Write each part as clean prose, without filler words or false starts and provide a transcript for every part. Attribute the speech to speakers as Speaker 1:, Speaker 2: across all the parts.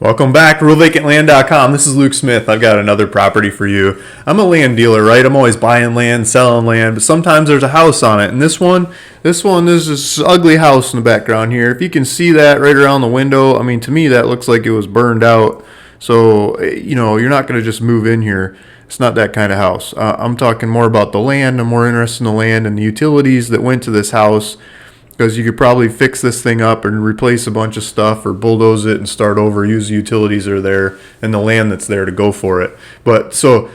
Speaker 1: Welcome back to realvacantland.com. This is Luke Smith. I've got another property for you. I'm a land dealer, right? I'm always buying land, selling land, but sometimes there's a house on it. And this one, there's this ugly house in the background here. If you can see that right around the window, I mean, to me, that looks like it was burned out. So, you're not going to just move in here. It's not that kind of house. I'm talking more about the land. I'm more interested in the land and the utilities that went to this house, because you could probably fix this thing up and replace a bunch of stuff or bulldoze it and start over, use the utilities that are there and the land that's there to go for it. But so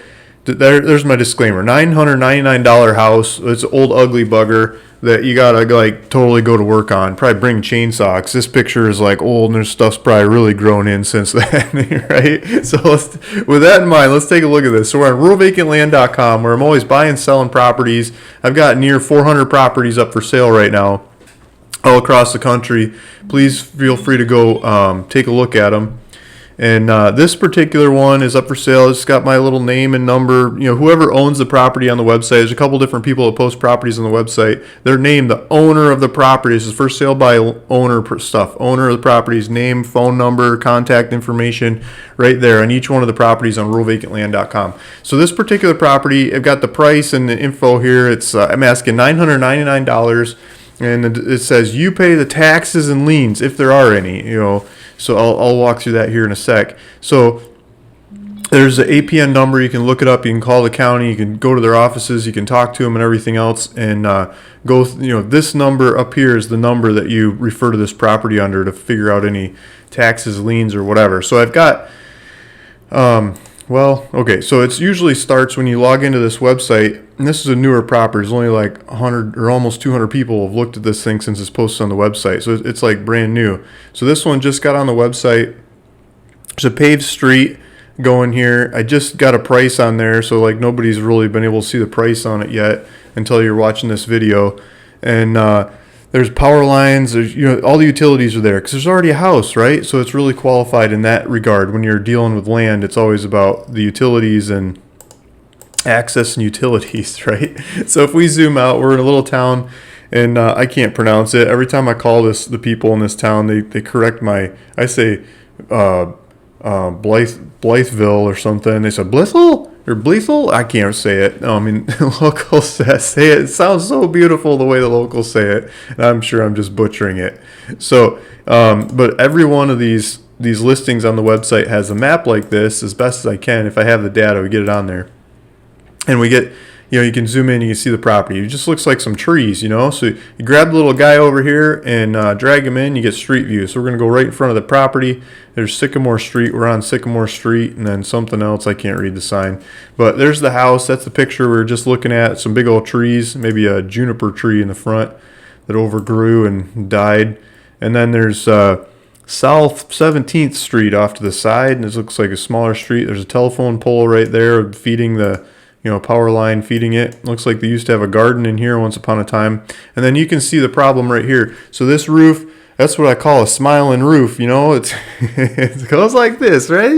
Speaker 1: there's my disclaimer. $999 house. It's an old ugly bugger that you gotta like totally go to work on. Probably bring chainsaw, 'cause this picture is like old and their stuff's probably really grown in since then, right? So with that in mind, let's take a look at this. So we're on realvacantland.com, where I'm always buying and selling properties. I've got near 400 properties up for sale right now, all across the country. Please feel free to go take a look at them. And this particular one is up for sale. It's got my little name and number. Whoever owns the property on the website, there's a couple different people that post properties on the website. Their name, the owner of the property. This is for sale by owner stuff. Owner of the property's name, phone number, contact information right there on each one of the properties on realvacantland.com. So this particular property, I've got the price and the info here. It's I'm asking $999. And it says you pay the taxes and liens if there are any, So I'll walk through that here in a sec. So there's an APN number. You can look it up. You can call the county. You can go to their offices. You can talk to them and everything else. And this number up here is the number that you refer to this property under to figure out any taxes, liens, or whatever. So I've got. So it usually starts when you log into this website, and this is a newer property. There's only like 100 or almost 200 people have looked at this thing since it's posted on the website, so it's like brand new. So this one just got on the website. There's a paved street going here. I just got a price on there, so like nobody's really been able to see the price on it yet until you're watching this video. And there's power lines, there's all the utilities are there because there's already a house, right? So it's really qualified in that regard. When you're dealing with land, it's always about the utilities and access and utilities, right? So if we zoom out, we're in a little town, and I can't pronounce it. Every time I call the people in this town, they correct I say Blytheville or something. They said Blissel or Blethel. I can't say it. No, I mean, locals say it. It sounds so beautiful the way the locals say it, and I'm sure I'm just butchering it. So, but every one of these listings on the website has a map like this. As best as I can, if I have the data, we get it on there, and we get. You can zoom in, you can see the property. It just looks like some trees, So you grab the little guy over here and drag him in, you get street view. So we're going to go right in front of the property. There's Sycamore Street. We're on Sycamore Street, and then something else. I can't read the sign. But there's the house. That's the picture we were just looking at. Some big old trees, maybe a juniper tree in the front that overgrew and died. And then there's South 17th Street off to the side, and this looks like a smaller street. There's a telephone pole right there feeding the power line feeding it. Looks like they used to have a garden in here once upon a time. And then you can see the problem right here. So this roof, that's what I call a smiling roof. It goes like this, right?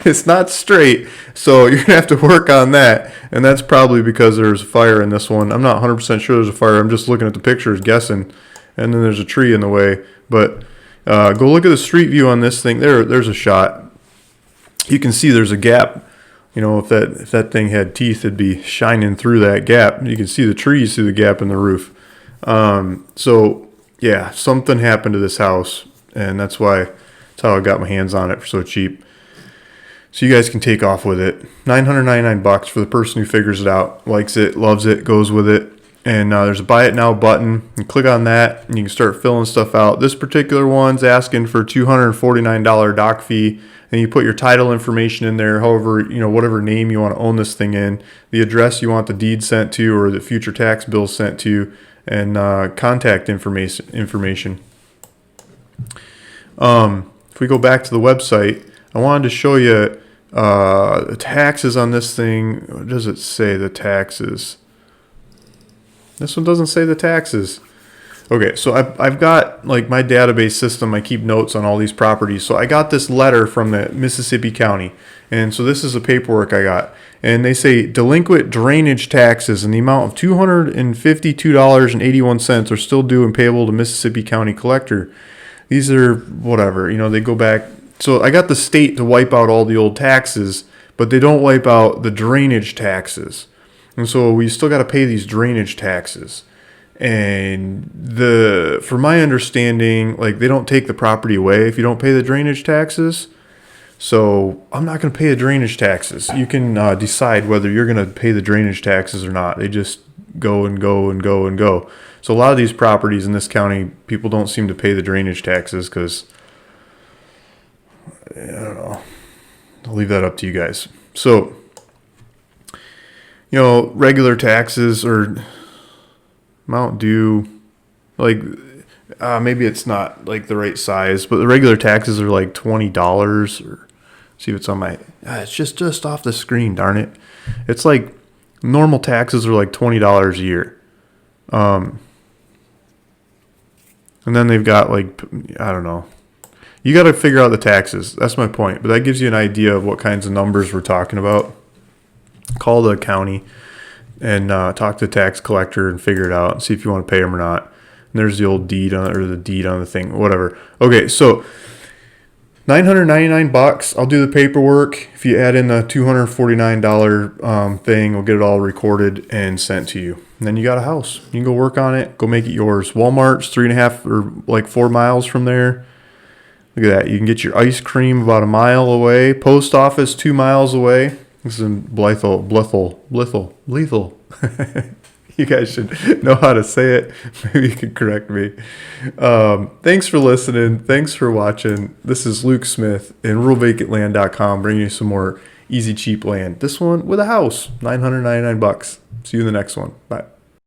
Speaker 1: It's not straight. So you're going to have to work on that. And that's probably because there's a fire in this one. I'm not 100% sure there's a fire. I'm just looking at the pictures, guessing. And then there's a tree in the way. But go look at the street view on this thing. There's a shot. You can see there's a gap. If that thing had teeth, it'd be shining through that gap. You can see the trees through the gap in the roof. So yeah, something happened to this house, and that's how I got my hands on it for so cheap. So you guys can take off with it. $999 for the person who figures it out, likes it, loves it, goes with it. And there's a buy it now button. You click on that, and you can start filling stuff out. This particular one's asking for $249 doc fee. And you put your title information in there, however, whatever name you want to own this thing in, the address you want the deed sent to or the future tax bill sent to, and contact information. If we go back to the website, I wanted to show you the taxes on this thing. What does it say, the taxes? This one doesn't say the taxes. Okay, so I've got like my database system. I keep notes on all these properties. So I got this letter from the Mississippi County. And so this is the paperwork I got. And they say delinquent drainage taxes in the amount of $252.81 are still due and payable to Mississippi County Collector. These are whatever, they go back So I got the state to wipe out all the old taxes, but they don't wipe out the drainage taxes. And so we still got to pay these drainage taxes. And from my understanding, like they don't take the property away if you don't pay the drainage taxes. So I'm not going to pay the drainage taxes. You can decide whether you're going to pay the drainage taxes or not. They just go and go and go and go. So a lot of these properties in this county, people don't seem to pay the drainage taxes because, I don't know. I'll leave that up to you guys. So, regular taxes or amount due, like maybe it's not like the right size, but the regular taxes are like $20 or see if it's on my, it's just off the screen, darn it. It's like normal taxes are like $20 a year. And then they've got like, I don't know. You got to figure out the taxes. That's my point. But that gives you an idea of what kinds of numbers we're talking about. Call the county and talk to the tax collector and figure it out and see if you want to pay them or not. And there's the old deed on or the deed on the thing, whatever. Okay, so $999. I'll do the paperwork. If you add in the $249 thing, we'll get it all recorded and sent to you. And then you got a house. You can go work on it. Go make it yours. Walmart's 3.5 or like 4 miles from there. Look at that. You can get your ice cream about a mile away. Post office 2 miles away. This is in Blethel. You guys should know how to say it. Maybe you can correct me. Thanks for listening. Thanks for watching. This is Luke Smith in ruralvacantland.com bringing you some more easy, cheap land. This one with a house, $999. See you in the next one. Bye.